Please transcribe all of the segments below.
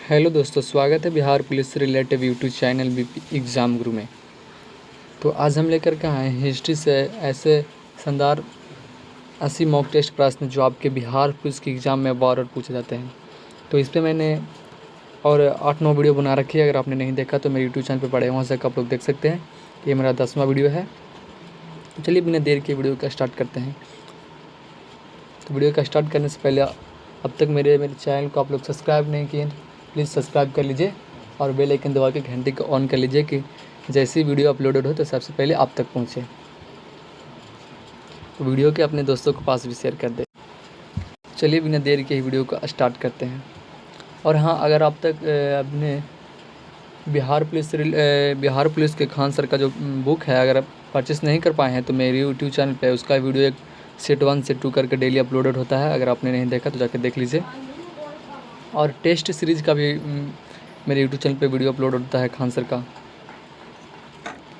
Hello दोस्तों, स्वागत है बिहार पुलिस से relative YouTube channel BP exam गुरु में। तो आज हम लेकर के आए हैं हिस्ट्री से ऐसे शानदार 80 मॉक टेस्ट प्रश्न जो आपके बिहार पुलिस के एग्ज़ाम में बार बार पूछे जाते हैं। तो इस पर मैंने और 8-9 वीडियो बना रखी है। अगर आपने नहीं देखा तो मेरे यूट्यूब चैनल पर पड़े, वहाँ से आप लोग देख सकते हैं। ये मेरा 10वां वीडियो है। तो चलिए बिना देर के वीडियो का स्टार्ट करते हैं। तो वीडियो का स्टार्ट करने से पहले अब तक मेरे चैनल को आप लोग सब्सक्राइब नहीं किए, प्लीज़ सब्सक्राइब कर लीजिए और बेल आइकन दबा के घंटे को ऑन कर लीजिए कि जैसी वीडियो अपलोडेड हो तो सबसे पहले आप तक पहुंचे। तो वीडियो के अपने दोस्तों के पास भी शेयर कर दें। चलिए बिना देर के ही वीडियो को स्टार्ट करते हैं। और हाँ, अगर आप तक अपने बिहार पुलिस के खान सर का जो बुक है अगर आप परचेस नहीं कर पाए हैं तो मेरे यूट्यूब चैनल पे उसका वीडियो एक सेट 1 से 2 करके डेली अपलोडेड होता है। अगर आपने नहीं देखा तो जाकर देख लीजिए। और टेस्ट सीरीज़ का भी मेरे यूट्यूब चैनल पे वीडियो अपलोड होता है खान सर का।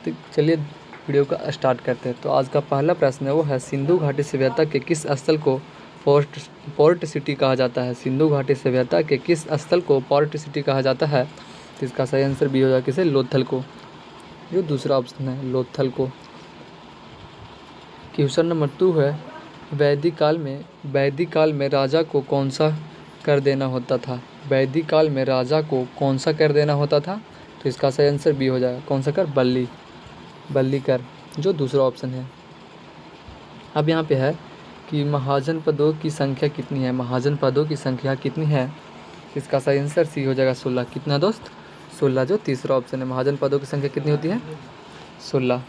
तो चलिए वीडियो का स्टार्ट करते हैं। तो आज का पहला प्रश्न है वो है, सिंधु घाटी सभ्यता के किस स्थल को पोर्ट सिटी कहा जाता है? सिंधु घाटी सभ्यता के किस स्थल को पोर्ट सिटी कहा जाता है? तो इसका सही आंसर बी हो जाएगा किसे, लोथल को, जो दूसरा ऑप्शन है लोथल को। क्वेश्चन नंबर 2 है, वैदिक काल में राजा को कौन सा कर देना होता था? वैदिक काल में राजा को कौन सा कर देना होता था? तो इसका सही आंसर बी हो जाएगा, कौन सा कर, बल्ली कर, जो दूसरा ऑप्शन है। अब यहाँ पे है कि महाजन पदों की संख्या कितनी है? महाजन पदों की संख्या कितनी है? इसका सही आंसर सी हो जाएगा 16। कितना दोस्त? 16, जो तीसरा ऑप्शन है। महाजन पदों की संख्या कितनी होती है? 16।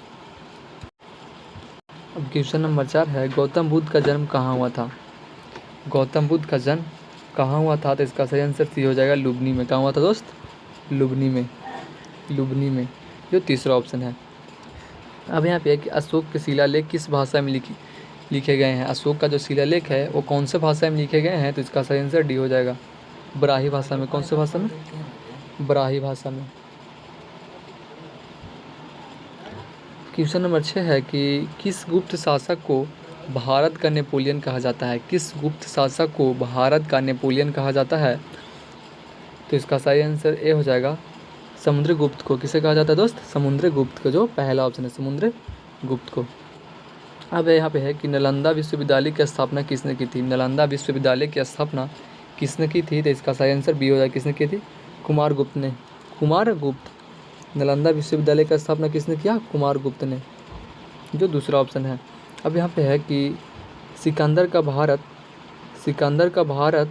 अब क्वेश्चन नंबर 4 है, गौतम बुद्ध का जन्म कहाँ हुआ था? गौतम बुद्ध का जन्म कहाँ हुआ था? तो इसका सही आंसर सी हो जाएगा लुबनी में। कहाँ हुआ था दोस्त? लुबनी में, जो तीसरा ऑप्शन है। अब यहाँ पे है कि अशोक के शिलालेख किस भाषा में लिखे गए हैं? अशोक का जो शिलालेख है वो कौन से भाषा में लिखे गए हैं? तो इसका सही आंसर डी हो जाएगा, ब्राही भाषा में। कौन से भाषा में? ब्राही भाषा में। क्वेश्चन नंबर 6 है कि किस गुप्त शासक को भारत का नेपोलियन कहा जाता है? किस गुप्त शासक को भारत का नेपोलियन कहा जाता है? तो इसका सही आंसर ए हो जाएगा, समुद्रगुप्त को। किसे कहा जाता है दोस्त? समुद्रगुप्त को, जो पहला ऑप्शन है, समुद्रगुप्त को। अब यहाँ पे है कि नालंदा विश्वविद्यालय की स्थापना किसने की थी? नालंदा विश्वविद्यालय की स्थापना किसने की थी? तो इसका सही आंसर बी हो जाएगा, किसने की थी? कुमारगुप्त ने। कुमारगुप्त। नालंदा विश्वविद्यालय का स्थापना किसने किया? कुमारगुप्त ने, जो दूसरा ऑप्शन है। अब यहाँ पे है कि सिकंदर का भारत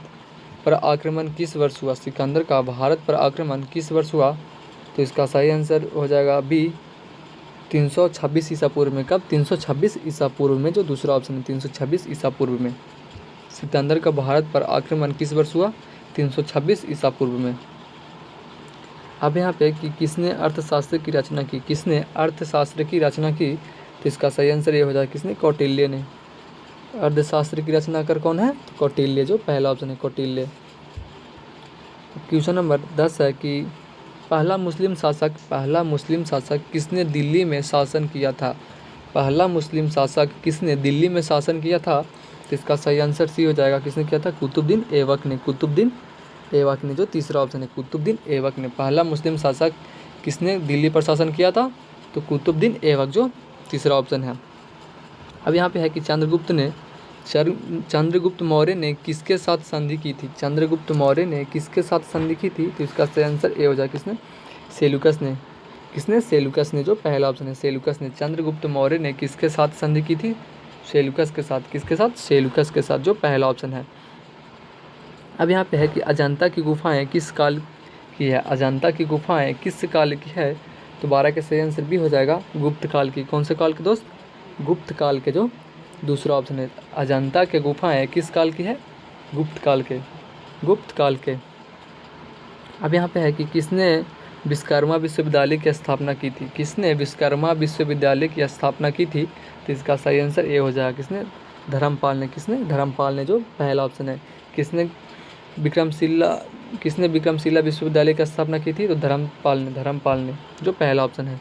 पर आक्रमण किस वर्ष हुआ? सिकंदर का भारत पर आक्रमण किस वर्ष हुआ? तो इसका सही आंसर हो जाएगा बी, 326 ईसा पूर्व में। कब? 326 ईसा पूर्व में, जो दूसरा ऑप्शन है, 326 ईसा पूर्व में। सिकंदर का भारत पर आक्रमण किस वर्ष हुआ? 326 ईसा पूर्व में। अब यहाँ पे कि किसने अर्थशास्त्र की रचना की? किसने अर्थशास्त्र की रचना की? तो इसका सही आंसर ये हो जाएगा, किसने? कौटिल्य ने। अर्थशास्त्र की रचना कर कौन है? तो कौटिल्य, जो पहला ऑप्शन है, कौटिल्य। क्वेश्चन नंबर 10 है कि पहला मुस्लिम शासक किसने दिल्ली में शासन किया था? पहला मुस्लिम शासक किसने दिल्ली में शासन किया था? तो इसका सही आंसर सी हो जाएगा, किसने किया था? कुतुबुद्दीन ऐबक ने, जो तीसरा ऑप्शन है, कुतुबुद्दीन ऐबक ने। पहला मुस्लिम शासक किसने दिल्ली पर शासन किया था? तो कुतुबुद्दीन ऐबक, जो तीसरा ऑप्शन है। अब यहाँ पे है कि चंद्रगुप्त मौर्य ने किसके साथ संधि की थी? चंद्रगुप्त मौर्य ने किसके साथ संधि की थी? तो इसका सही आंसर ए हो जाएगा, किसने? सेलुकस ने। किसने? सेलुकस ने, जो पहला ऑप्शन है, सेलुकस ने। चंद्रगुप्त मौर्य ने किसके साथ संधि की थी? सेलुकस के साथ। किसके साथ? सेलुकस के साथ, जो पहला ऑप्शन है। अब यहाँ पे है कि अजंता की गुफाएं किस काल की है? अजंता की गुफाएं किस काल की है? तो 12 के सही आंसर भी हो जाएगा, गुप्त काल की। कौन से काल के दोस्त? गुप्त काल के, जो दूसरा ऑप्शन है। अजंता के गुफाएं किस काल की है? गुप्त काल के। अब यहाँ पे है कि किसने विश्वकर्मा विश्वविद्यालय की स्थापना की थी? किसने विश्वकर्मा विश्वविद्यालय की स्थापना की थी? तो इसका सही आंसर ए हो जाएगा, किसने? धर्मपाल ने। किसने? धर्मपाल ने, जो पहला ऑप्शन है। किसने विक्रमशिला विश्वविद्यालय की स्थापना की थी? तो धर्मपाल ने, जो पहला ऑप्शन है।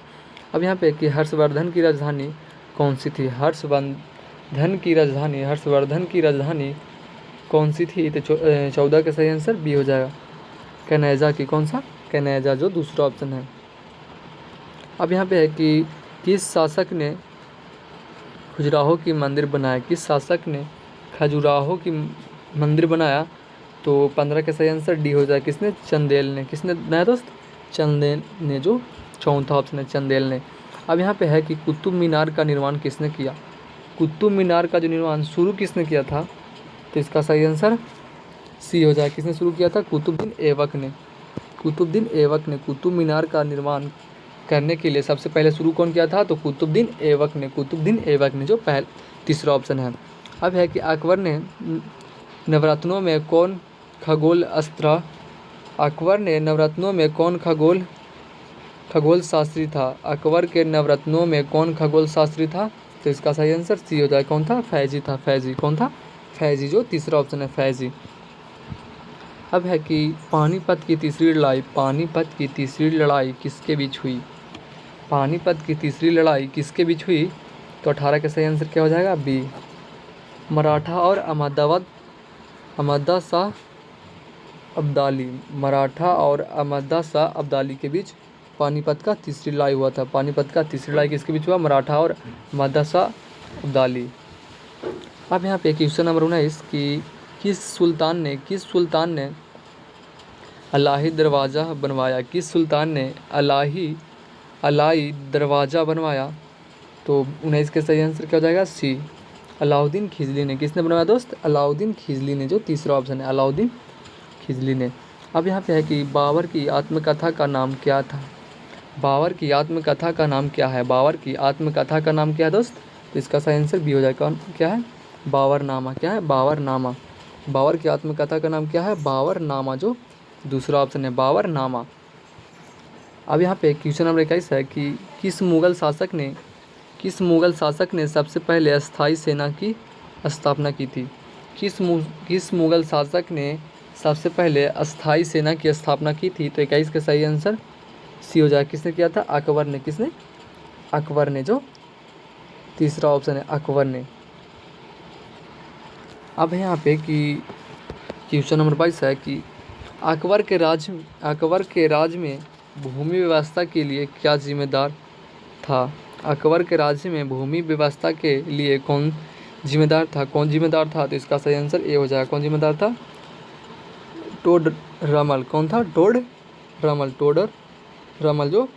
अब यहाँ पे कि हर्षवर्धन की राजधानी कौन सी थी? हर्षवर्धन की राजधानी कौन सी थी? तो 14 का सही आंसर बी हो जाएगा, कैनेजा की, कौन सा, कैनेजा, जो दूसरा ऑप्शन है। अब यहाँ पे है कि किस शासक ने खजुराहो की मंदिर बनाया, किस शासक ने खजुराहो की मंदिर बनाया। तो 15 का सही आंसर डी हो जाए, किसने, चंदेल ने। किसने बनाया दोस्त, चंदेल ने, जो चौथा ऑप्शन है चंदेल ने। अब यहाँ पे है कि कुतुब मीनार का निर्माण किसने किया। कुतुब मीनार का जो निर्माण शुरू किसने किया था, तो इसका सही आंसर सी हो जाए, किसने शुरू किया था, कुतुबुद्दीन ऐबक ने। कुतुबुद्दीन ऐबक ने कुतुब मीनार का निर्माण करने के लिए सबसे पहले शुरू कौन किया था, तो कुतुबुद्दीन ऐबक ने, कुतुबुद्दीन ऐबक ने, जो तीसरा ऑप्शन है। अब है कि अकबर ने नवरत्नों में कौन खगोल अस्त्र, अकबर ने नवरत्नों में कौन खगोल शास्त्री था। अकबर के नवरत्नों में कौन खगोल शास्त्री था, तो इसका सही आंसर सी हो जाए, कौन था, फैजी था, फैजी, कौन था, फैजी, जो तीसरा ऑप्शन है फैजी। अब है कि पानीपत की तीसरी लड़ाई, पानीपत की तीसरी लड़ाई किसके बीच हुई। पानीपत की तीसरी लड़ाई किसके बीच हुई, तो 18 का सही आंसर क्या हो जाएगा, बी, मराठा और अहमदा शाह अब्दाली, मराठा और अहमदा शाह अब्दाली के बीच पानीपत का तीसरी लड़ाई हुआ था। पानीपत का तीसरी लड़ाई किसके बीच हुआ, मराठा और अहमदा शाह अब्दाली। अब यहाँ पे क्वेश्चन नंबर 19 कि किस सुल्तान ने अलाही दरवाज़ा बनवाया, किस सुल्तान ने अलाई दरवाज़ा बनवाया। तो 19 के सही आंसर क्या हो जाएगा, सी, अलाउद्दीन खिजली ने। किसने बनवाया दोस्त, अलाउद्दीन खिजली ने, जो तीसरा ऑप्शन है अलाउद्दीन खिजली ने। अब यहाँ पे है कि बाबर की आत्मकथा का नाम क्या था। बाबर की आत्मकथा का नाम क्या है, बाबर की आत्मकथा का नाम क्या है दोस्त, तो इसका सही आंसर बी हो जाएगा, क्या है, बाबरनामा। क्या है, बाबरनामा। बाबर की आत्मकथा का नाम क्या है, बाबरनामा, जो दूसरा ऑप्शन है बाबरनामा। अब यहाँ पे क्वेश्चन नंबर 21 है कि किस मुगल शासक ने सबसे पहले अस्थाई सेना की स्थापना की थी। किस मुगल शासक ने सबसे पहले अस्थाई सेना की स्थापना की थी, तो 21 का सही आंसर सी हो जाए, किसने किया था, अकबर ने। किसने, अकबर ने, जो तीसरा ऑप्शन है अकबर ने। अब है यहाँ पे कि क्वेश्चन नंबर 22 है कि अकबर के राज में भूमि व्यवस्था के लिए क्या जिम्मेदार था। अकबर के राज्य में भूमि व्यवस्था के लिए कौन जिम्मेदार था, तो इसका सही आंसर ए हो जाएगा, कौन जिम्मेदार था, टोडरमल। कौन था, टोडरमल, जो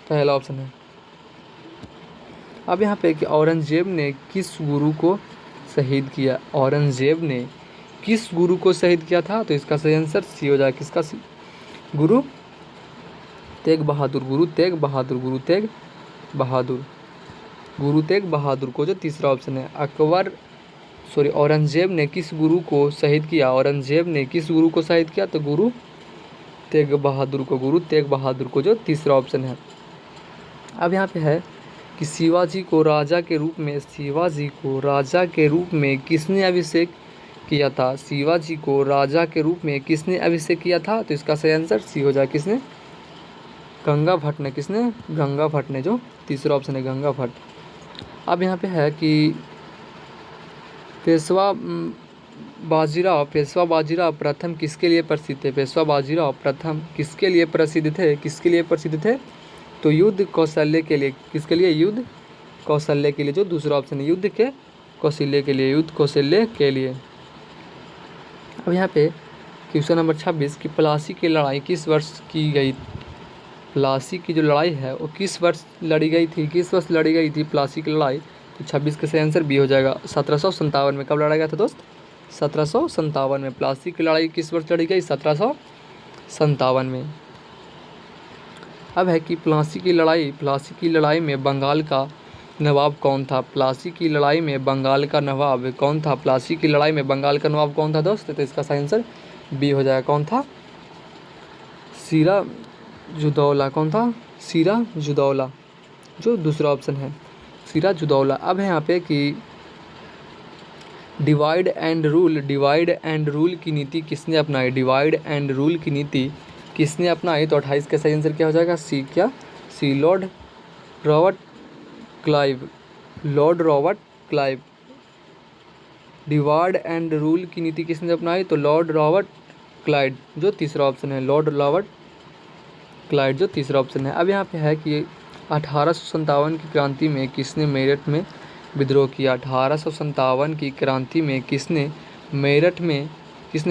पहला ऑप्शन है। अब यहाँ पे कि औरंगजेब ने किस गुरु को शहीद किया, औरंगजेब ने किस गुरु को शहीद किया था, तो इसका सही आंसर सी हो जाएगा, किसका, गुरु तेग बहादुर को, जो तीसरा ऑप्शन है। औरंगजेब ने किस गुरु को शहीद किया, तो गुरु तेग बहादुर को, जो तीसरा ऑप्शन है। अब यहाँ पे है कि शिवाजी को राजा के रूप में किसने अभिषेक किया था। शिवाजी को राजा के रूप में किसने अभिषेक किया था, तो इसका सही आंसर सी हो जाए, किसने, गंगा भट्ट ने, जो तीसरा ऑप्शन है गंगा भट्ट। अब यहाँ पे है कि पेशवा बाजीराव प्रथम किसके लिए प्रसिद्ध थे। पेशवा बाजीराव प्रथम किसके लिए प्रसिद्ध थे, तो युद्ध कौशल्य के लिए। किसके लिए, युद्ध कौशल्य के लिए, जो दूसरा ऑप्शन है युद्ध कौशल्य के लिए। अब यहाँ पे क्वेश्चन नंबर 26 कि प्लासी की लड़ाई किस वर्ष की गई। प्लासी की जो लड़ाई है वो किस वर्ष लड़ी गई थी प्लासी की लड़ाई, तो 26 का सही आंसर बी हो जाएगा, 1757 में। कब लड़ा गया था दोस्त, 1757 में। प्लासी की लड़ाई किस वर्ष लड़ी गई, 1757 में। अब है कि प्लासी की लड़ाई में बंगाल का नवाब कौन था। प्लासी की लड़ाई में बंगाल का नवाब कौन था दोस्त, तो इसका सही आंसर बी हो जाएगा, कौन था, सिराजुद्दौला। कौन था, सिराजुद्दौला, जो दूसरा ऑप्शन है सिराजुद्दौला। अब है यहाँ पे कि डिवाइड एंड रूल की नीति किसने अपनाई, तो 28 का सही आंसर क्या हो जाएगा, C, Lord Robert Clive. Divide and rule की नीति किसने अपनाई, तो लॉर्ड रॉबर्ट क्लाइड जो तीसरा ऑप्शन है, लॉर्ड रॉबर्ट क्लाइड जो तीसरा ऑप्शन है। अब यहाँ पे है कि 1857 की क्रांति में किसने मेरठ में विद्रोह किया? 1857 की क्रांति में किसने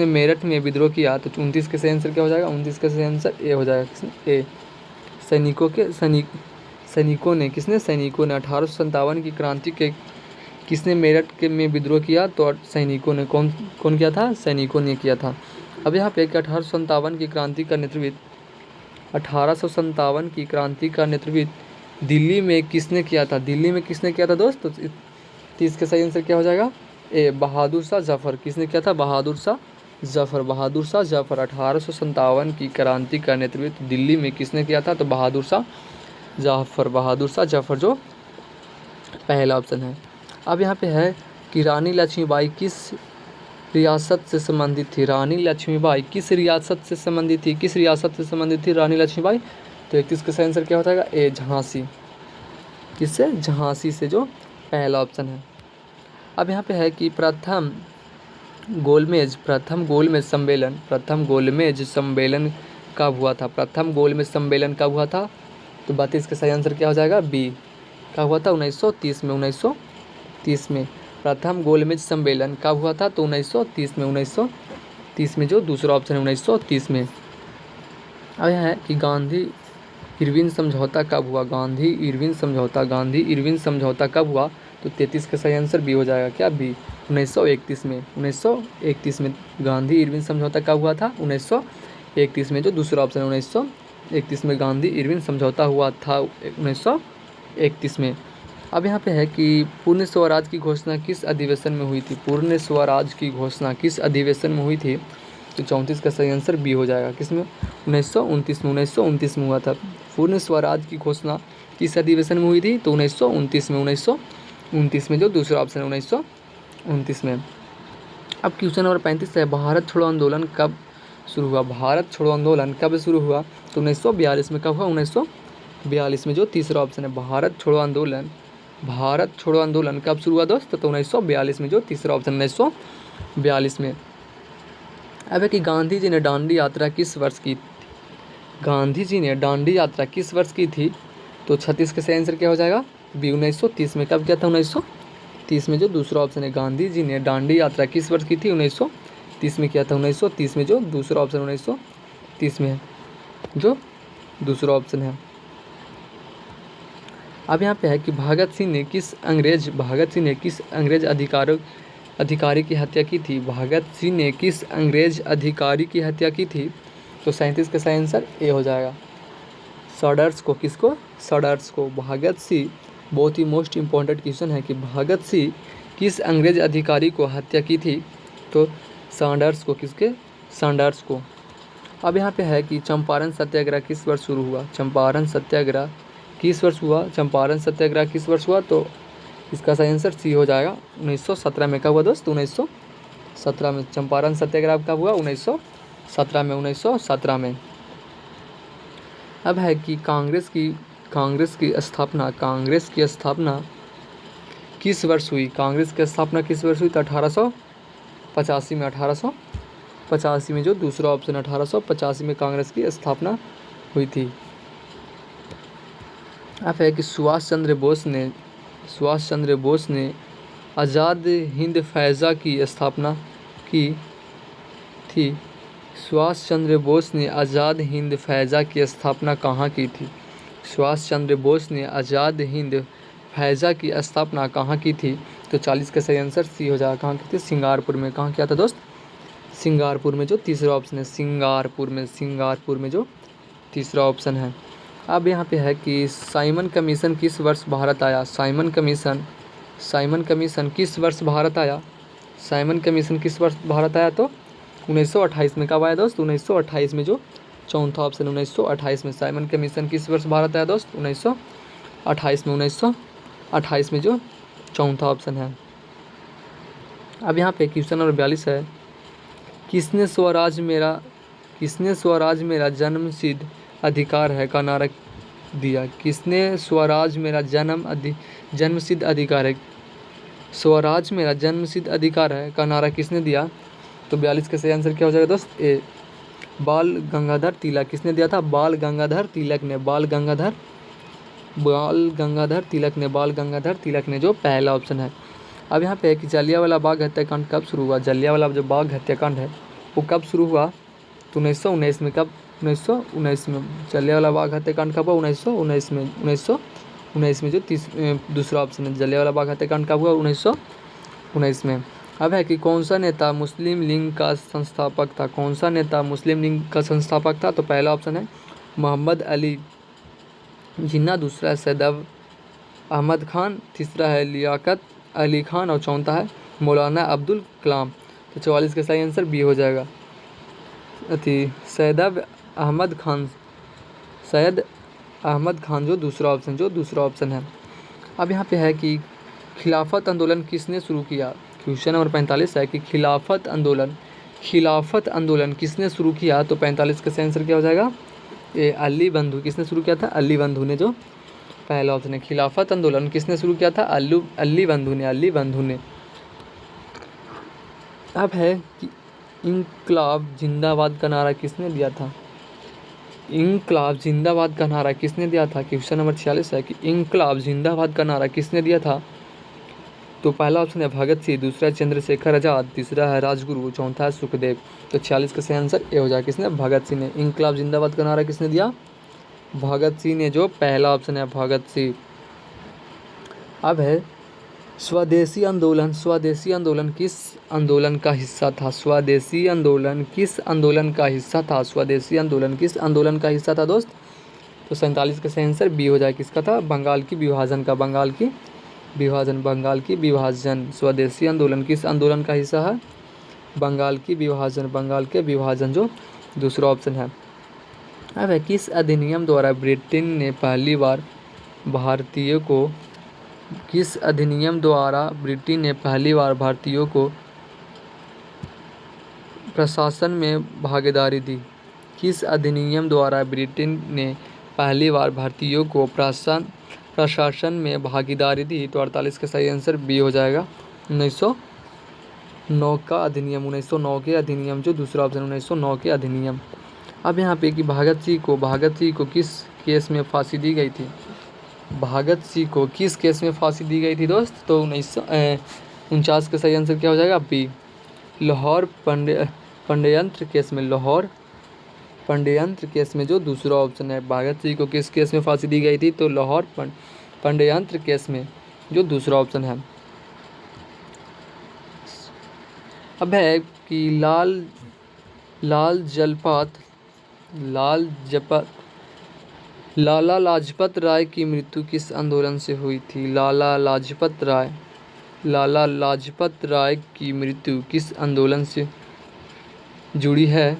मेरठ में विद्रोह किया? तो 29 के सही आंसर क्या हो जाएगा? 29 का सही आंसर ए हो जाएगा। किसने? ए। सैनिकों ने 1857 की क्रांति के किसने मेरठ के में विद्रोह किया? तो सैनिकों ने। कौन कौन किया था? सैनिकों ने किया था। अब यहाँ पे 1857 की क्रांति का नेतृत्व 1857 की क्रांति का नेतृत्व दिल्ली में किसने किया था? दिल्ली में किसने किया था दोस्त? तो 30 का सही आंसर क्या हो जाएगा? ए। बहादुर शाह जफर। किसने किया था? बहादुर शाह जफर। 1857 की क्रांति का नेतृत्व दिल्ली में किसने किया था? तो बहादुर शाह जफर जो पहला ऑप्शन है। अब यहाँ पे है कि रानी लक्ष्मीबाई किस रियासत से संबंधित थी? रानी लक्ष्मीबाई किस रियासत से संबंधित थी? किस रियासत से संबंधित थी रानी लक्ष्मीबाई? तो 31 का सही आंसर क्या हो जाएगा? ए। झांसी। किससे? झांसी से जो पहला ऑप्शन है। अब यहाँ पे है कि प्रथम गोलमेज सम्मेलन कब हुआ था? प्रथम गोलमेज सम्मेलन कब हुआ था? तो 32 का सही आंसर क्या हो जाएगा? बी। कब हुआ था? 1930 में। 1930 में प्रथम गोलमेज सम्मेलन कब हुआ था? तो 1930 में। 1930 में जो दूसरा ऑप्शन है 1930 में। अब यह है कि गांधी इरविन समझौता कब हुआ? गांधी इरविन समझौता कब हुआ? तो 33 का सही आंसर बी हो जाएगा। क्या? बी। 1931 में। 1931 में गांधी इरविन समझौता कब हुआ था? 1931 में जो दूसरा ऑप्शन है 1931 में गांधी इरविन समझौता हुआ था 1931 में। अब यहाँ पे है कि पूर्ण स्वराज की घोषणा किस अधिवेशन में हुई थी? पूर्ण स्वराज की घोषणा किस अधिवेशन में हुई थी? तो 34 का सही आंसर बी हो जाएगा। किसमें? 1929 में। 1929 में हुआ था। पूर्ण स्वराज की घोषणा किस अधिवेशन में हुई थी? तो 1929 में। 1929 में जो दूसरा ऑप्शन है 1929 में। अब क्वेश्चन नंबर 35 है, भारत छोड़ो आंदोलन कब शुरू हुआ? भारत छोड़ो आंदोलन कब शुरू हुआ? तो 1942 में। कब हुआ? 1942 में जो तीसरा ऑप्शन है। भारत छोड़ो आंदोलन कब शुरू हुआ दोस्त? तो 1942 में जो तीसरा ऑप्शन 1942 में। अब है कि गांधी जी ने दांडी यात्रा किस वर्ष की? गांधी जी ने दांडी यात्रा किस वर्ष की थी? तो 36 का सही आंसर क्या हो जाएगा? बी। 1930 में। कब किया था? 1930 में जो दूसरा ऑप्शन है। गांधी जी ने दांडी यात्रा किस वर्ष की थी? 1930 में किया था। 1930 में जो दूसरा ऑप्शन 1930 में है जो दूसरा ऑप्शन है। अब यहाँ पे है कि भगत सिंह ने किस अंग्रेज अधिकारी की हत्या की थी? भगत सिंह ने किस अंग्रेज अधिकारी की हत्या की थी? तो 37 का सही आंसर ए हो जाएगा। सॉडर्स को। किसको? सॉडर्स को। भगत सिंह, बहुत ही मोस्ट इम्पॉर्टेंट क्वेश्चन है कि भगत सिंह किस अंग्रेज अधिकारी को हत्या की थी? तो सॉडर्स को। किसके? सॉडर्स को। अब यहाँ पे है कि चंपारण सत्याग्रह किस वर्ष शुरू हुआ? चंपारण सत्याग्रह किस वर्ष हुआ? चंपारण सत्याग्रह किस वर्ष हुआ? तो इसका सही आंसर सी हो जाएगा। 1917 में। कब हुआ दोस्त? 1917 में। चंपारण सत्याग्रह कब हुआ? 1917 में। 1917 में। अब है कि कांग्रेस की स्थापना किस वर्ष हुई? कांग्रेस की स्थापना किस वर्ष हुई? तो 1885 में। 1885 में जो दूसरा ऑप्शन 1885 में कांग्रेस की स्थापना हुई थी। अब है कि सुभाष चंद्र बोस ने आज़ाद हिंद फौजा की स्थापना की थी। सुभाष चंद्र बोस ने आज़ाद हिंद फौजा की स्थापना कहाँ की थी? सुभाष चंद्र बोस ने आज़ाद हिंद फौजा की स्थापना कहाँ की थी? तो 40 का सही आंसर सी हो जाएगा। कहाँ की थी? सिंगारपुर में। कहाँ किया था दोस्त? सिंगारपुर में जो तीसरा ऑप्शन है। सिंगारपुर में जो तीसरा ऑप्शन है। अब यहाँ पे है कि साइमन कमीशन किस वर्ष भारत आया? साइमन कमीशन किस वर्ष भारत आया? साइमन कमीशन किस वर्ष भारत आया? तो 1928 में। कब आया दोस्त? 1928 में जो चौथा ऑप्शन 1928 में। साइमन कमीशन किस वर्ष भारत आया दोस्त? 1928 में। 1928 में जो चौथा ऑप्शन है। अब यहाँ पे क्वेश्चन नंबर 42 है, किसने स्वराज मेरा जन्मसिद्ध अधिकार है का नारा दिया? किसने स्वराज मेरा जन्मसिद्ध अधिकार है, स्वराज मेरा जन्मसिद्ध अधिकार है का नारा किसने दिया? तो 42 का सही आंसर क्या हो जाएगा दोस्त? ए। बाल गंगाधर तिलक किसने दिया था? बाल गंगाधर तिलक ने, बाल गंगाधर तिलक ने, जो पहला ऑप्शन है। अब यहाँ पे है कि जलियांवाला बाग हत्याकांड कब शुरू हुआ? जलियांवाला जो बाग हत्याकांड है वो कब शुरू हुआ? तो 1919 में। कब? 1919 में। जलियांवाला बाग हत्याकांड कब हुआ? 1919 में। 1919 में जो दूसरा ऑप्शन है। जलियांवाला बाग हत्याकांड कब हुआ? 1919 में। अब है कि कौन सा नेता मुस्लिम लीग का संस्थापक था? कौन सा नेता मुस्लिम लीग का संस्थापक था? तो पहला ऑप्शन है मोहम्मद अली जिन्ना, दूसरा है सैयद अहमद खान, तीसरा है लियाकत अली खान और चौथा है मौलाना अब्दुल कलाम। तो 44 का सही आंसर बी हो जाएगा। सैयद अहमद खान जो दूसरा ऑप्शन है। अब यहाँ पे है कि खिलाफत आंदोलन किसने शुरू किया? क्वेश्चन नंबर 45 है कि खिलाफत आंदोलन किसने शुरू किया? तो 45 का सही आंसर क्या हो जाएगा? ये अली बंधु। किसने शुरू किया था? अली बंधु ने, जो पहला ऑप्शन है। खिलाफत आंदोलन किसने शुरू किया था? अली बंधु ने। अब है कि इंकलाब जिंदाबाद का नारा किसने दिया था? इंकलाब जिंदाबाद का नारा किसने दिया था? क्वेश्चन नंबर 46 है कि इंकलाब जिंदाबाद का नारा किसने दिया था? तो पहला ऑप्शन है भगत सिंह, दूसरा है चंद्रशेखर आज़ाद, तीसरा है राजगुरु, चौथा है सुखदेव। तो 46 का सही आंसर ए हो जाएगा। किसने? भगत सिंह ने। इंकलाब जिंदाबाद का नारा किसने दिया? भगत सिंह ने, जो पहला ऑप्शन है भगत सिंह। अब है स्वदेशी आंदोलन किस आंदोलन का हिस्सा था? स्वदेशी आंदोलन किस आंदोलन का हिस्सा था? स्वदेशी आंदोलन किस आंदोलन का हिस्सा था दोस्त? तो 47 का सही आंसर बी हो जाए। किसका था? बंगाल की विभाजन का। बंगाल की विभाजन। स्वदेशी आंदोलन किस आंदोलन का हिस्सा है? बंगाल के विभाजन, जो दूसरा ऑप्शन है। अब है किस अधिनियम द्वारा ब्रिटेन ने पहली बार भारतीयों को प्रशासन में भागीदारी दी? किस अधिनियम द्वारा ब्रिटेन ने पहली बार भारतीयों को प्रशासन में भागीदारी दी? तो 48 का सही आंसर बी हो जाएगा। 1909 का अधिनियम। 1909 के अधिनियम, जो दूसरा ऑप्शन। 1909 के अधिनियम। अब यहाँ पे कि भगत सिंह को किस केस में फांसी दी गई थी? भगत सिंह को किस केस में फांसी दी गई थी दोस्त? तो 1949 का सही आंसर क्या हो जाएगा? बी। लाहौर षड्यंत्र केस में। लाहौर षड्यंत्र केस में, जो दूसरा ऑप्शन है। भगत सिंह को किस केस में फांसी दी गई थी? तो लाहौर षड्यंत्र केस में, जो दूसरा ऑप्शन है। अब है कि लाला लाजपत राय की मृत्यु किस आंदोलन से हुई थी? लाला लाजपत राय की मृत्यु किस आंदोलन से जुड़ी है?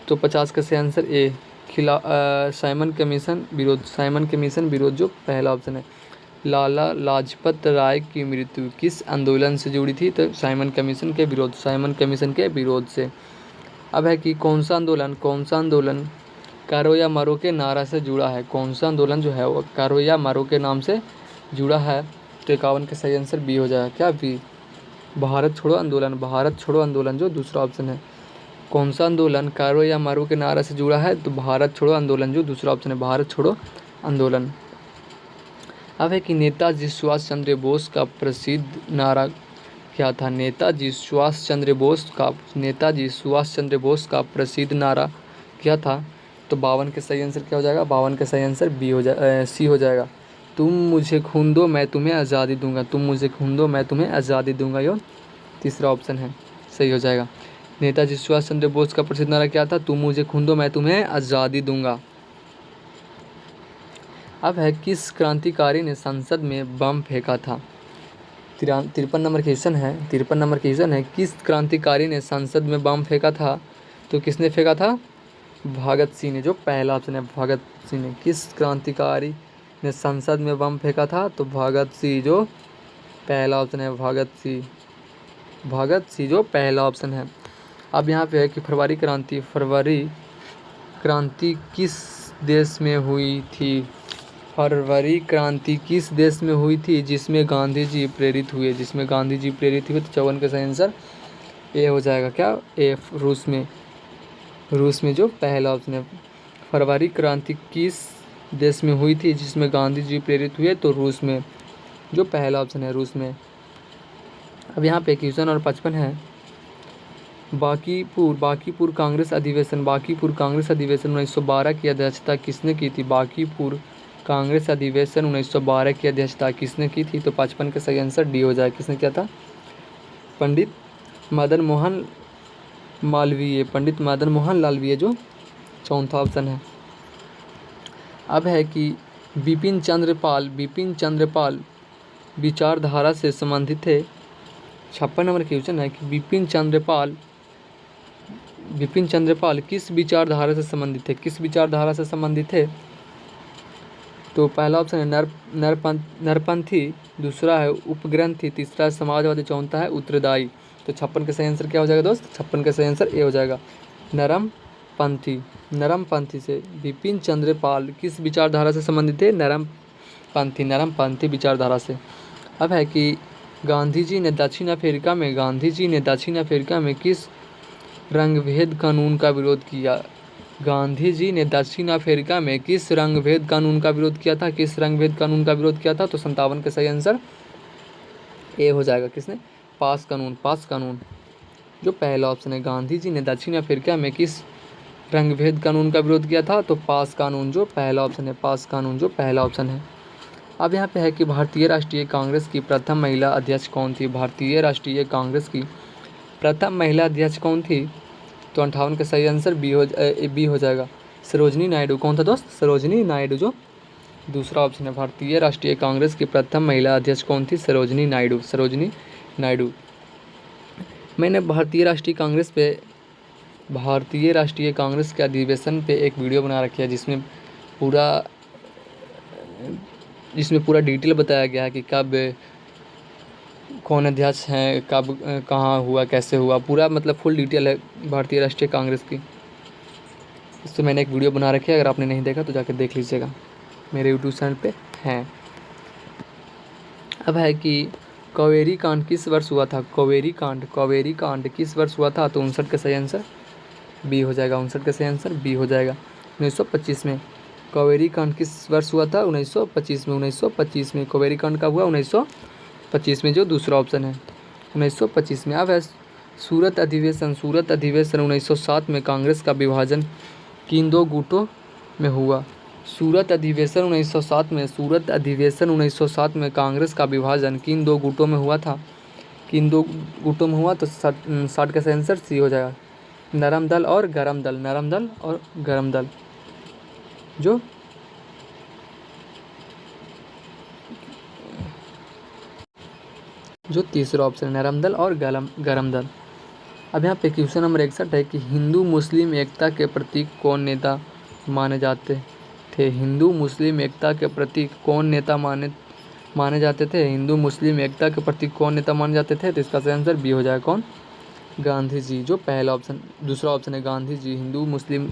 तो 50 का सही आंसर ए। साइमन कमीशन विरोध, जो पहला ऑप्शन है। लाला लाजपत राय की मृत्यु किस आंदोलन से जुड़ी थी? तो साइमन कमीशन के विरोध से। अब है कि कौन सा आंदोलन करो या मरो के नारा से जुड़ा है? कौन सा आंदोलन जो है वो करो या मरो के नाम से जुड़ा है? तो 51 का सही आंसर बी हो जाएगा। क्या? बी। भारत छोड़ो आंदोलन, जो दूसरा ऑप्शन है। कौन सा आंदोलन करो या मरो के नारा से जुड़ा है? तो भारत छोड़ो आंदोलन, जो दूसरा ऑप्शन है। भारत छोड़ो आंदोलन। अब है कि नेताजी सुभाष चंद्र बोस का प्रसिद्ध नारा क्या था? नेताजी सुभाष चंद्र बोस का प्रसिद्ध नारा क्या था? तो 52 के सही आंसर क्या हो जाएगा? 52 का सही आंसर सी हो जाएगा। तुम मुझे खून दो मैं तुम्हें आज़ादी दूंगा, यो तीसरा ऑप्शन है, सही हो जाएगा। नेताजी सुभाष चंद्र बोस का प्रसिद्ध नारा क्या था? तुम मुझे खून दो मैं तुम्हें आज़ादी दूंगा। अब है किस क्रांतिकारी ने संसद में बम फेंका था? 53 नंबर क्वेश्चन है। किस क्रांतिकारी ने संसद में बम फेंका था? तो किसने फेंका था? भगत सिंह ने, जो पहला ऑप्शन है। भगत सिंह ने। किस क्रांतिकारी ने संसद में बम फेंका था? तो भगत सिंह, जो पहला ऑप्शन है। भगत सिंह, जो पहला ऑप्शन है। अब यहाँ पे है कि फरवरी क्रांति किस देश में हुई थी? फरवरी क्रांति किस देश में हुई थी जिसमें गांधी जी प्रेरित हुए? तो 54 का सही आंसर ए हो जाएगा। क्या? ए, रूस में। रूस में जो पहला ऑप्शन है। फरवरी क्रांति किस देश में हुई थी जिसमें गांधी जी प्रेरित हुए? तो रूस में, जो पहला ऑप्शन है रूस में। अब यहाँ पे क्वेश्चन और 55 है। बांकीपुर कांग्रेस अधिवेशन 1912 की अध्यक्षता किसने की थी? बांकीपुर कांग्रेस अधिवेशन 1912 की अध्यक्षता किसने की थी? तो 55 का सही आंसर डी हो जाए। किसने किया था? पंडित मदन मोहन मालवीय जो चौथा ऑप्शन है। अब है कि बिपिन चंद्रपाल विचारधारा से संबंधित थे। 56 नंबर क्वेश्चन है कि बिपिन चंद्रपाल किस विचारधारा से संबंधित थे? तो पहला ऑप्शन है नरपंथी, दूसरा है उपग्रंथी, तीसरा है समाजवादी, चौथा है उत्तरदायी। तो 56 का सही आंसर क्या हो जाएगा दोस्त? 56 का सही आंसर ए हो जाएगा, नरमपंथी से। बिपिन चंद्रपाल किस विचारधारा से संबंधित थे? नरमपंथी विचारधारा से। अब है कि गांधी जी ने दक्षिण अफ्रीका में किस रंगभेद कानून का विरोध किया? गांधी जी ने दक्षिण अफ्रीका में किस रंगभेद कानून का विरोध किया था? तो 57 का सही आंसर ए हो जाएगा। किसने? पास कानून, जो पहला ऑप्शन है। गांधी जी ने दक्षिण अफ्रीका में किस रंगभेद कानून का विरोध किया था? तो पास कानून, जो पहला ऑप्शन है। अब यहाँ पे है कि भारतीय राष्ट्रीय कांग्रेस की प्रथम महिला अध्यक्ष कौन थी? तो 58 का सही आंसर बी हो जाएगा, सरोजिनी नायडू। कौन था दोस्त? सरोजिनी नायडू, जो दूसरा ऑप्शन है। भारतीय राष्ट्रीय कांग्रेस की प्रथम महिला अध्यक्ष कौन थी? सरोजिनी नायडू। मैंने भारतीय राष्ट्रीय कांग्रेस के अधिवेशन पे एक वीडियो बना रखी है जिसमें पूरा डिटेल बताया गया है कि कब कौन अध्यक्ष हैं, कब कहाँ हुआ, कैसे हुआ, पूरा मतलब फुल डिटेल है भारतीय राष्ट्रीय कांग्रेस की। इससे मैंने एक वीडियो बना रखी है, अगर आपने नहीं देखा तो जाकर देख लीजिएगा, मेरे यूट्यूब चैनल पे है। अब है कि कावेरी कांड किस वर्ष हुआ था? कावेरी कांड किस वर्ष हुआ था? तो 59 का सही आंसर बी हो जाएगा। 1925 में। कावेरी कांड किस वर्ष हुआ था? 1925 में। कावेरी कांड कब हुआ? 1925 में, जो दूसरा ऑप्शन है, 1925 में। अब है सूरत अधिवेशन 1907 में कांग्रेस का विभाजन किन दो गुटों में हुआ? सूरत अधिवेशन 1907 में कांग्रेस का विभाजन किन दो गुटों में हुआ था? तो 60 का आंसर सी हो जाएगा, नरम दल और गरम दल, जो तीसरा ऑप्शन, नरम दल और गरम दल। अब यहाँ पे क्वेश्चन नंबर 61 है कि हिंदू मुस्लिम एकता के प्रतीक कौन नेता माने जाते थे? हिंदू मुस्लिम एकता के प्रतीक कौन नेता माने जाते थे? तो इसका सही आंसर बी हो जाएगा। कौन? गांधी जी, जो पहला ऑप्शन। दूसरा ऑप्शन है गांधी जी। हिंदू मुस्लिम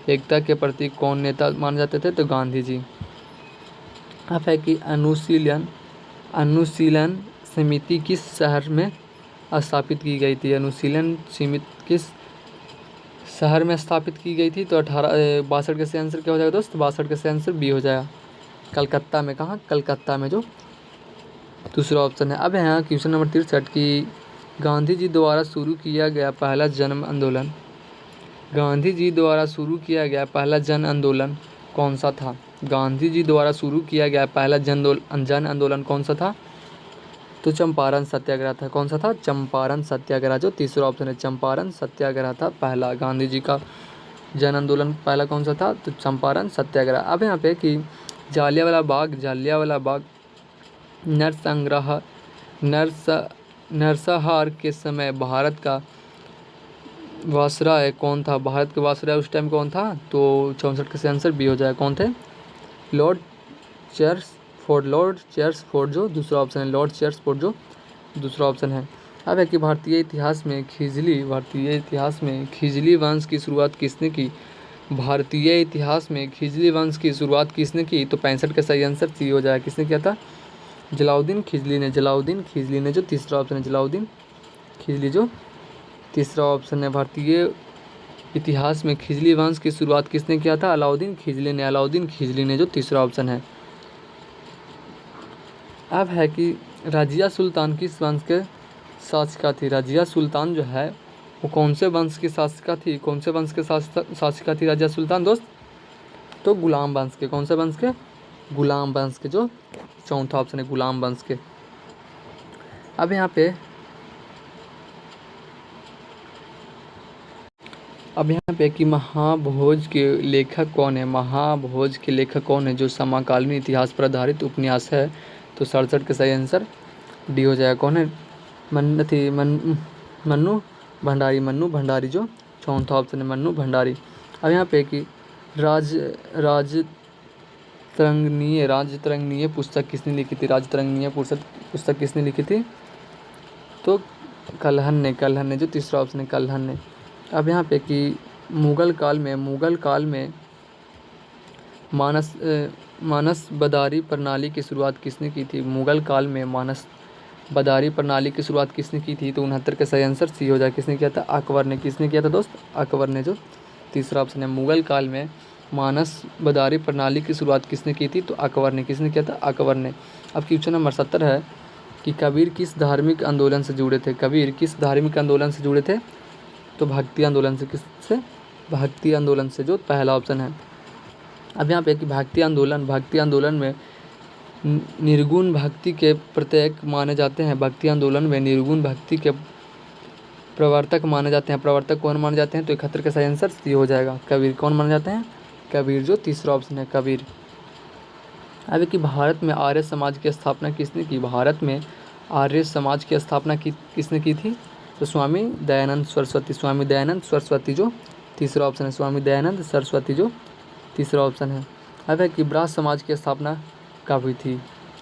एकता के प्रतीक कौन नेता माने जाते थे? तो गांधी जी। अब है कि अनुशीलन समिति किस शहर में स्थापित की गई थी? अनुशीलन समिति किस शहर में स्थापित की गई थी? तो 62 का सही आंसर क्या हो जाएगा दोस्त? 62 का सही आंसर बी हो जाएगा, कलकत्ता में। कहाँ? कलकत्ता में, जो दूसरा ऑप्शन है। अब यहाँ क्वेश्चन नंबर 63 की गांधी जी द्वारा शुरू किया गया पहला जन आंदोलन कौन सा था? गांधी जी द्वारा शुरू किया गया पहला जन आंदोलन कौन सा था? तो चंपारण सत्याग्रह था। कौन सा था? चंपारण सत्याग्रह, जो तीसरा ऑप्शन है। चंपारण सत्याग्रह था पहला, गांधी जी का जन आंदोलन पहला कौन सा था? तो चंपारण सत्याग्रह। अब यहाँ पे कि जालियांवाला बाग नरसंहार के समय भारत का वायसराय कौन था? भारत के वायसराय उस टाइम कौन था? तो 64 का आंसर बी हो जाएगा। कौन थे? लॉर्ड चेयर्सफोर्ड, जो दूसरा ऑप्शन है। लॉर्ड चेयर्सफोर्ड, जो दूसरा ऑप्शन है। अब है कि भारतीय इतिहास में खिजली वंश की शुरुआत किसने की? भारतीय इतिहास में खिजली वंश की शुरुआत किसने की? तो 65 का सही आंसर सी हो जाएगा। किसने किया था? जलाउद्दीन खिजली ने, जो तीसरा ऑप्शन है। जलाउद्दीन खिजली, जो तीसरा ऑप्शन है। भारतीय इतिहास में खिजली वंश की शुरुआत किसने किया था? अलाउद्दीन खिजली ने। अलाउद्दीन खिजली ने, जो तीसरा ऑप्शन है। अब है कि रजिया सुल्तान किस वंश के शासिका थी? रजिया सुल्तान जो है वो कौन से वंश की शासिका थी? कौन से वंश के शासिका थी रजिया सुल्तान दोस्त? तो गुलाम वंश के। कौन से वंश के? गुलाम वंश के, जो चौथा ऑप्शन है, गुलाम वंश के। अब यहाँ पे कि महाभोज के लेखक कौन है? महाभोज के लेखक कौन है? जो समकालीन इतिहास पर आधारित उपन्यास है। तो 67 का सही आंसर डी हो जाएगा। कौन है? मन्नू भंडारी। मन्नू भंडारी, जो चौथा ऑप्शन है, मन्नू भंडारी। अब यहाँ पे कि राजतरंगिणी पुस्तक किसने लिखी थी? राजतरंगिणी पुस्तक किसने लिखी थी? तो कल्हण ने, जो तीसरा ऑप्शन है, कल्हण ने। अब यहाँ पे कि मुगल काल में मानसबदारी प्रणाली की शुरुआत किसने की थी? मुगल काल में मानसबदारी प्रणाली की शुरुआत किसने की थी? तो 69 का सही आंसर सी हो जाए। किसने किया था? अकबर ने। किसने किया था दोस्त? अकबर ने, जो तीसरा ऑप्शन है। मुगल काल में मानसबदारी प्रणाली की शुरुआत किसने की थी? तो अकबर ने। किसने किया था? अकबर ने। अब क्वेश्चन नंबर 70 है कि कबीर किस धार्मिक आंदोलन से जुड़े थे? कबीर किस धार्मिक आंदोलन से जुड़े थे? तो भक्ति आंदोलन से। किससे? भक्ति आंदोलन से, जो पहला ऑप्शन है। अब यहाँ पे कि भक्ति आंदोलन में निर्गुण भक्ति के प्रत्येक माने जाते हैं। भक्ति आंदोलन में निर्गुण भक्ति के प्रवर्तक माने जाते हैं। प्रवर्तक कौन माने जाते हैं? तो 71 का सही आंसर सी हो जाएगा। कबीर। कौन माने जाते हैं? कबीर, जो तीसरा ऑप्शन है, कबीर। अब कि भारत में आर्य समाज की स्थापना किसने की? भारत में आर्य समाज की स्थापना किसने की थी? तो स्वामी दयानंद सरस्वती। स्वामी दयानंद सरस्वती, जो तीसरा ऑप्शन है। स्वामी दयानंद सरस्वती, जो तीसरा ऑप्शन है। अब है कि ब्राह्म समाज की स्थापना कब हुई थी?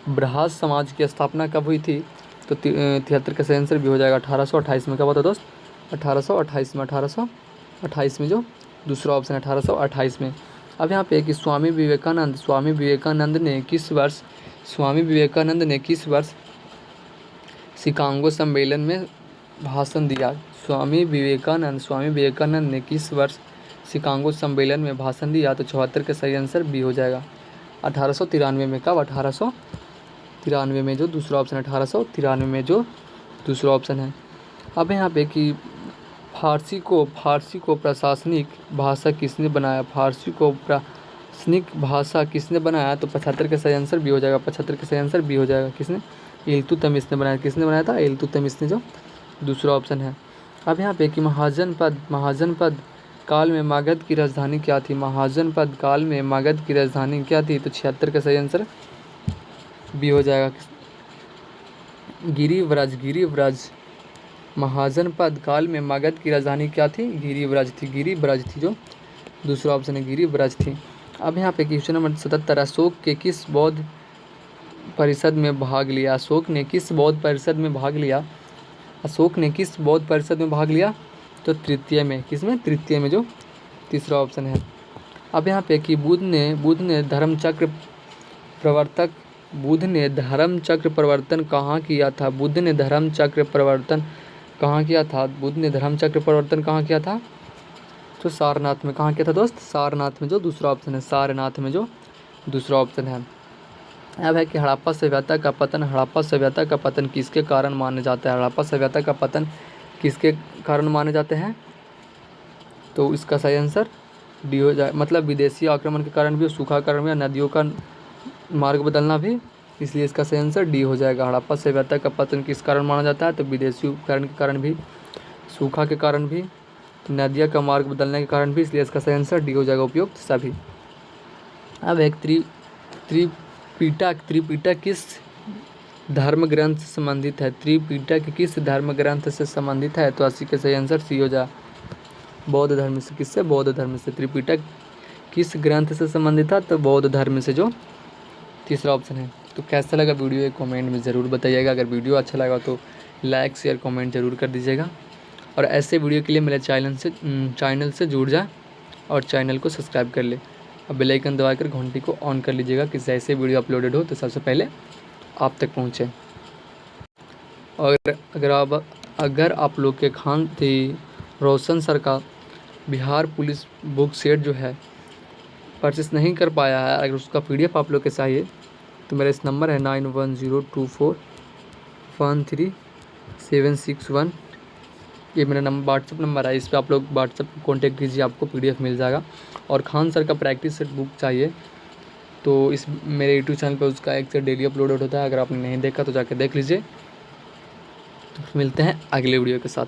ब्राह्म समाज की स्थापना कब हुई थी? तो 73 का सही आंसर भी हो जाएगा 1828 में। कब होता दोस्त? 1828 में। 1828 में, जो दूसरा ऑप्शन है, 1828 में। अब यहाँ पे कि स्वामी विवेकानंद ने किस वर्ष शिकागो सम्मेलन में भाषण दिया? स्वामी विवेकानंद ने किस वर्ष शिकागो सम्मेलन में भाषण दिया? तो 74 का सही आंसर बी हो जाएगा 1893 में। कब? 1893 में, जो दूसरा ऑप्शन है, 1893 में, जो दूसरा ऑप्शन है। अब यहाँ पे कि फारसी को प्रशासनिक भाषा किसने बनाया? फारसी को प्रशासनिक भाषा किसने बनाया? तो 75 का सही आंसर बी हो जाएगा। 75 का सही आंसर बी हो जाएगा। किसने? इल्तुतमिश ने बनाया। किसने बनाया था? इल्तुतमिश ने, जो दूसरा ऑप्शन है। अब यहाँ पे कि महाजनपद काल में मगध की राजधानी क्या थी? महाजनपद काल में मगध की राजधानी क्या थी? तो 76 का सही आंसर बी हो जाएगा। गिरिव्रज। महाजनपद काल में मगध की राजधानी क्या थी? गिरिव्रज थी, जो दूसरा ऑप्शन है, गिरिव्रज थी। अब यहाँ पे क्वेश्चन नंबर 77, अशोक ने किस बौद्ध परिषद में भाग लिया? तो तृतीय में। किसमें? तृतीय में, जो तीसरा ऑप्शन है। अब यहाँ पे कि बुद्ध ने धर्मचक्र प्रवर्तन कहाँ किया था? बुद्ध ने धर्मचक्र प्रवर्तन कहाँ किया था? तो सारनाथ में। कहाँ किया था दोस्त? सारनाथ में, जो दूसरा ऑप्शन है, सारनाथ में, जो दूसरा ऑप्शन है। अब है कि हड़प्पा सभ्यता का पतन किसके कारण माना जाता है? हड़प्पा सभ्यता का पतन किसके कारण माने जाते हैं? तो इसका सही आंसर डी हो जाए, मतलब विदेशी आक्रमण के कारण भी, सूखा कारण भी, नदियों का मार्ग बदलना भी, इसलिए इसका सही आंसर डी हो जाएगा। हड़प्पा सभ्यता का पतन किस कारण माना जाता है? तो विदेशी उपकरण के कारण भी, सूखा के कारण भी, नदियों का मार्ग बदलने के कारण भी, इसलिए इसका सही आंसर डी हो जाएगा, उपयुक्त सभी। अब एक त्रिपिटक किस धर्म ग्रंथ से संबंधित है? त्रिपिटक किस धर्म ग्रंथ से संबंधित है? तो 80 का सही आंसर सी हो जाए, बौद्ध धर्म से। किससे? बौद्ध धर्म से। त्रिपिटक किस ग्रंथ से संबंधित था? तो बौद्ध धर्म से, जो तीसरा ऑप्शन है। तो कैसा लगा वीडियो, एक कमेंट में ज़रूर बताइएगा। अगर वीडियो अच्छा लगा तो लाइक शेयर कमेंट जरूर कर दीजिएगा, और ऐसे वीडियो के लिए मेरे चैनल से जुड़ जाए और चैनल को सब्सक्राइब कर ले, और बेल आइकन दबाकर घंटी को ऑन कर लीजिएगा कि जैसे वीडियो अपलोडेड हो तो सबसे पहले आप तक पहुँचे। और अगर आप लोग के खान थी रोशन सर का बिहार पुलिस बुक सेट जो है परचेस नहीं कर पाया है, अगर उसका PDF आप लोग के चाहिए तो मेरा इस नंबर है 9102413761, ये मेरा व्हाट्सअप नंबर है। इस पर आप लोग व्हाट्सअप पर कॉन्टैक्ट कीजिए, आपको PDF मिल जाएगा। और खान सर का प्रैक्टिस सेट बुक चाहिए तो इस मेरे यूट्यूब चैनल पर उसका एक सेट डेली अपलोड होता है, अगर आपने नहीं देखा तो जाके देख लीजिए। तो मिलते हैं अगले वीडियो के साथ।